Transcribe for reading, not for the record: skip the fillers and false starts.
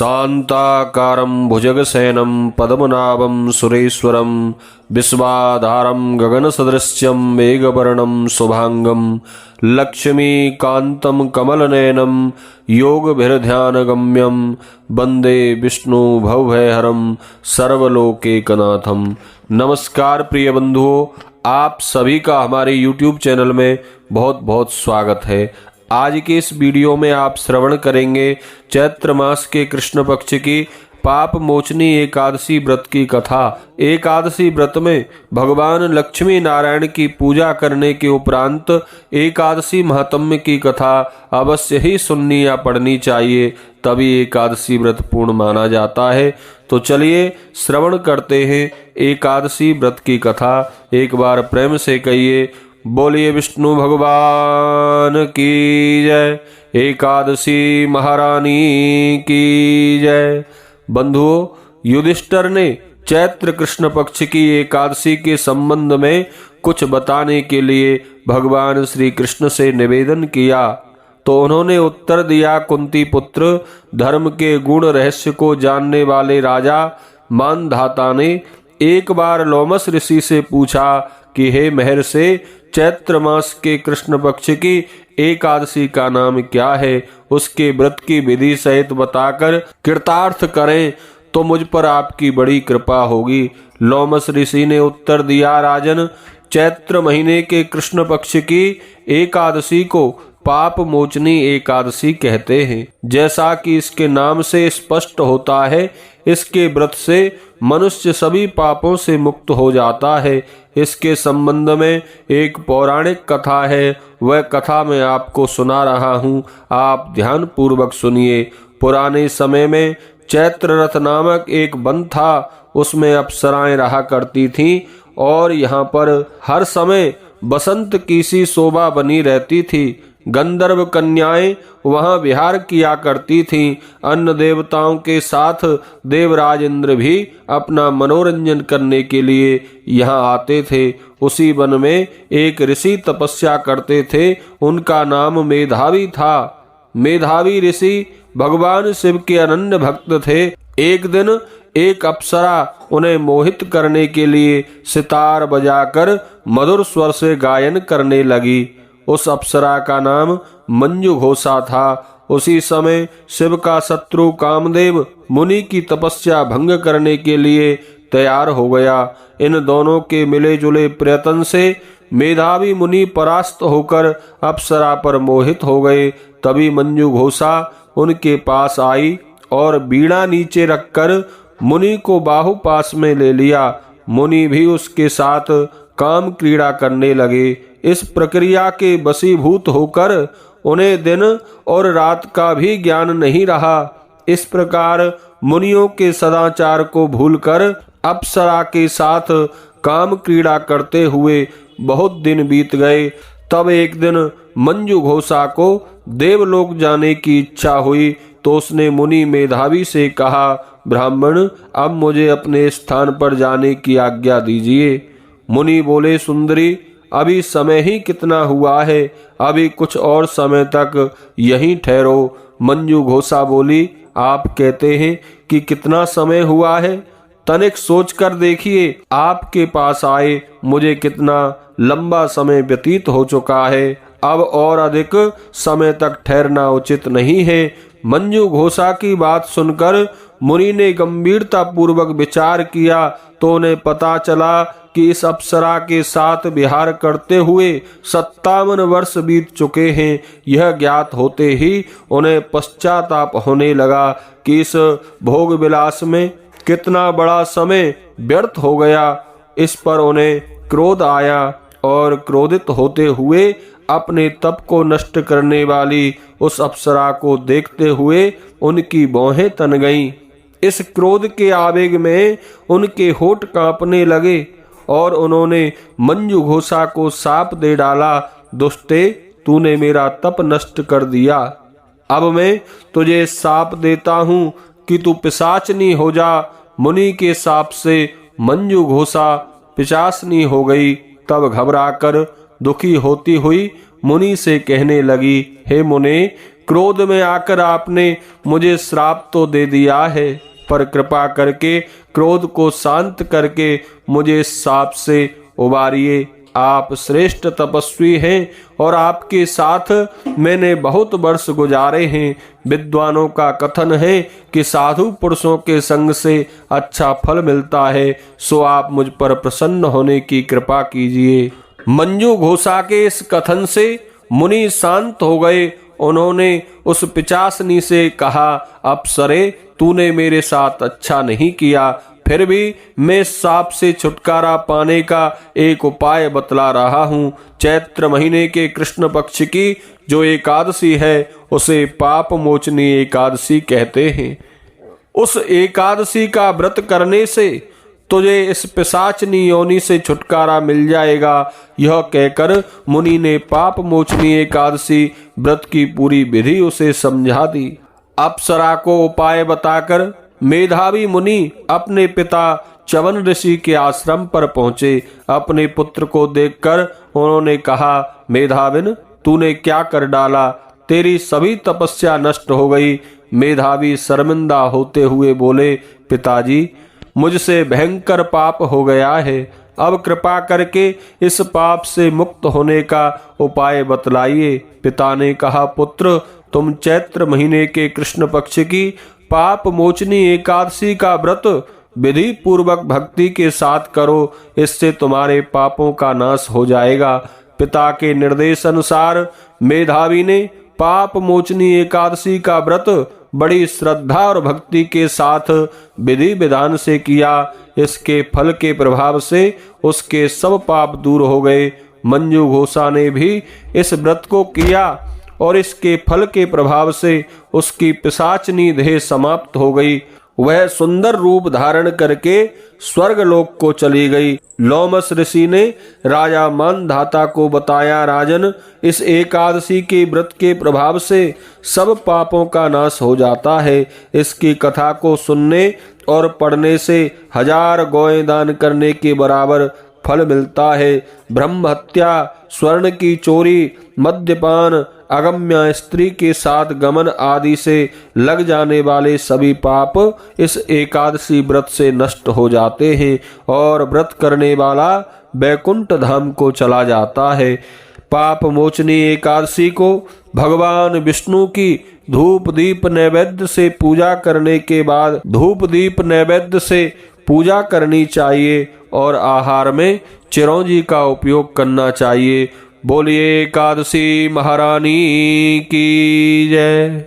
शान्ताकारं भुजगशयनं पद्मनाभं सुरेश्वरं विश्वाधारं गगनसदृश्यं मेघवर्णं शुभांगं लक्ष्मीकान्तं कमलनयनं योगभिर्ध्यानगम्यं वन्दे विष्णु भवभयहरं सर्वलोकैकनाथं। नमस्कार प्रिय बंधुओं, आप सभी का हमारे YouTube चैनल में बहुत बहुत स्वागत है। आज के इस वीडियो में आप श्रवण करेंगे चैत्र मास के कृष्ण पक्ष की पाप मोचनी एकादशी व्रत की कथा। एकादशी व्रत में भगवान लक्ष्मी नारायण की पूजा करने के उपरांत एकादशी महात्म्य की कथा अवश्य ही सुननी या पढ़नी चाहिए, तभी एकादशी व्रत पूर्ण माना जाता है। तो चलिए श्रवण करते हैं एकादशी व्रत की कथा। एक बार प्रेम से कहिए, बोलिए विष्णु भगवान की जय, एकादशी महारानी की जय। बंधुओं, युधिष्ठिर ने चैत्र कृष्ण पक्ष की एकादशी के संबंध में कुछ बताने के लिए भगवान श्री कृष्ण से निवेदन किया, तो उन्होंने उत्तर दिया, कुंती पुत्र, धर्म के गुण रहस्य को जानने वाले राजा मानधाता ने एक बार लोमस ऋषि से पूछा कि हे महर्षि, चैत्र मास के कृष्ण पक्ष की एकादशी का नाम क्या है? उसके व्रत की विधि सहित बताकर कृतार्थ करें तो मुझ पर आपकी बड़ी कृपा होगी। लोमस ऋषि ने उत्तर दिया, राजन, चैत्र महीने के कृष्ण पक्ष की एकादशी को पाप मोचनी एकादशी कहते हैं। जैसा कि इसके नाम से स्पष्ट होता है, इसके व्रत से मनुष्य सभी पापों से मुक्त हो जाता है। इसके संबंध में एक पौराणिक कथा है, वह कथा मैं आपको सुना रहा हूँ, आप ध्यान पूर्वक सुनिए। पुराने समय में चैत्र रथ नामक एक वन था, उसमें अप्सराएं रहा करती थीं और यहाँ पर हर समय बसंत की सी शोभा बनी रहती थी। गंधर्व कन्याएं वहां विहार किया करती थीं। अन्य देवताओं के साथ देवराज इंद्र भी अपना मनोरंजन करने के लिए यहाँ आते थे। उसी वन में एक ऋषि तपस्या करते थे, उनका नाम मेधावी था। मेधावी ऋषि भगवान शिव के अनन्य भक्त थे। एक दिन एक अप्सरा उन्हें मोहित करने के लिए सितार बजाकर मधुर स्वर से गायन करने लगी। उस अप्सरा का नाम मंजू घोषा था। उसी समय शिव का शत्रु कामदेव मुनि की तपस्या भंग करने के लिए तैयार हो गया। इन दोनों के मिले जुले प्रयत्न से मेधावी मुनि परास्त होकर अप्सरा पर मोहित हो गए। तभी मंजू घोषा उनके पास आई और बीड़ा नीचे रखकर मुनि को बाहुपास में ले लिया। मुनि भी उसके साथ काम क्रीड़ा करने लगे। इस प्रक्रिया के वशीभूत होकर उन्हें दिन और रात का भी ज्ञान नहीं रहा। इस प्रकार मुनियों के सदाचार को भूलकर अप्सरा के साथ काम क्रीड़ा करते हुए बहुत दिन बीत गए। तब एक दिन मंजू घोषा को देवलोक जाने की इच्छा हुई, तो उसने मुनि मेधावी से कहा, ब्राह्मण, अब मुझे अपने स्थान पर जाने की आज्ञा दीजिए। मुनि बोले, सुंदरी, अभी समय ही कितना हुआ है, अभी कुछ और समय तक यहीं ठहरो। मंजू घोषा बोली, आप कहते हैं कि कितना समय हुआ है? तनिक सोच कर देखिए, आपके पास आए मुझे कितना लंबा समय व्यतीत हो चुका है, अब और अधिक समय तक ठहरना उचित नहीं है। मंजू घोषा की बात सुनकर मुनि ने गंभीरता पूर्वक विचार किया, तो उन्हें पता चला कि इस अप्सरा के साथ विहार करते हुए 57 वर्ष बीत चुके हैं। यह ज्ञात होते ही उन्हें पश्चाताप होने लगा कि इस भोग विलास में कितना बड़ा समय व्यर्थ हो गया। इस पर उन्हें क्रोध आया और क्रोधित होते हुए अपने तप को नष्ट करने वाली उस अप्सरा को देखते हुए उनकी भौहें तन गईं। इस क्रोध के आवेग में उनके होठ कांपने लगे और उन्होंने मंजू घोषा को शाप दे डाला, दुष्टे, तूने मेरा तप नष्ट कर दिया। अब मैं तुझे शाप देता हूँ कि तू पिशाचनी हो जा। मुनि के शाप से मंजू घोषा पिशाचनी हो गई। तब घबराकर दुखी होती हुई मुनि से कहने लगी, हे मुने, क्रोध में आकर आपने मुझे श्राप तो दे दिया है, पर कृपा करके क्रोध को शांत करके मुझे इस शाप से उबारिए। आप श्रेष्ठ तपस्वी हैं और आपके साथ मैंने बहुत वर्ष गुजारे हैं। विद्वानों का कथन है कि साधु पुरुषों के संग से अच्छा फल मिलता है, सो आप मुझ पर प्रसन्न होने की कृपा कीजिए। मंजू घोषा के इस कथन से मुनि शांत हो गए। उन्होंने उस पिशाचनी से कहा, अप्सरे तूने मेरे साथ अच्छा नहीं किया, फिर भी मैं साप से छुटकारा पाने का एक उपाय बतला रहा हूँ। चैत्र महीने के कृष्ण पक्ष की जो एकादशी है उसे पाप मोचनी एकादशी कहते हैं। उस एकादशी का व्रत करने से तुझे इस पिशाचनी योनि से छुटकारा मिल जाएगा। यह कहकर मुनि ने पाप मोचनी एकादशी व्रत की पूरी विधि उसे समझा दी। अप्सरा को उपाय बताकर मेधावी मुनि अपने पिता च्यवन ऋषि के आश्रम पर पहुंचे। अपने पुत्र को देखकर उन्होंने कहा, मेधाविन तूने क्या कर डाला, तेरी सभी तपस्या नष्ट हो गई। मेधावी शर्मिंदा होते हुए बोले, पिताजी मुझसे भयंकर पाप हो गया है, अब कृपा करके इस पाप से मुक्त होने का उपाय बतलाइए। पिता ने कहा, पुत्र तुम चैत्र महीने के कृष्ण पक्ष की पाप मोचनी एकादशी का व्रत विधि पूर्वक भक्ति के साथ करो, इससे तुम्हारे पापों का नाश हो जाएगा। पिता के निर्देश अनुसार मेधावी ने पाप मोचनी एकादशी का व्रत बड़ी श्रद्धा और भक्ति के साथ विधि विधान से किया। इसके फल के प्रभाव से उसके सब पाप दूर हो गए। मंजू घोषा ने भी इस व्रत को किया और इसके फल के प्रभाव से उसकी पिशाचनी देह समाप्त हो गई। वह सुंदर रूप धारण करके स्वर्गलोक को चली गई। लोमस ऋषि ने राजा मानधाता को बताया, राजन इस एकादशी के व्रत के प्रभाव से सब पापों का नाश हो जाता है। इसकी कथा को सुनने और पढ़ने से 1000 गौएं दान करने के बराबर फल मिलता है। ब्रह्म हत्या, स्वर्ण की चोरी, मद्यपान, अगम्य स्त्री के साथ गमन आदि से लग जाने वाले सभी पाप इस एकादशी व्रत से नष्ट हो जाते हैं और व्रत करने वाला बैकुंठ धाम को चला जाता है। पाप मोचनी एकादशी को भगवान विष्णु की धूप दीप नैवेद्य से पूजा करने के बाद धूप दीप नैवेद्य से पूजा करनी चाहिए और आहार में चिरौंजी का उपयोग करना चाहिए। बोलिए एकादशी महारानी की जय।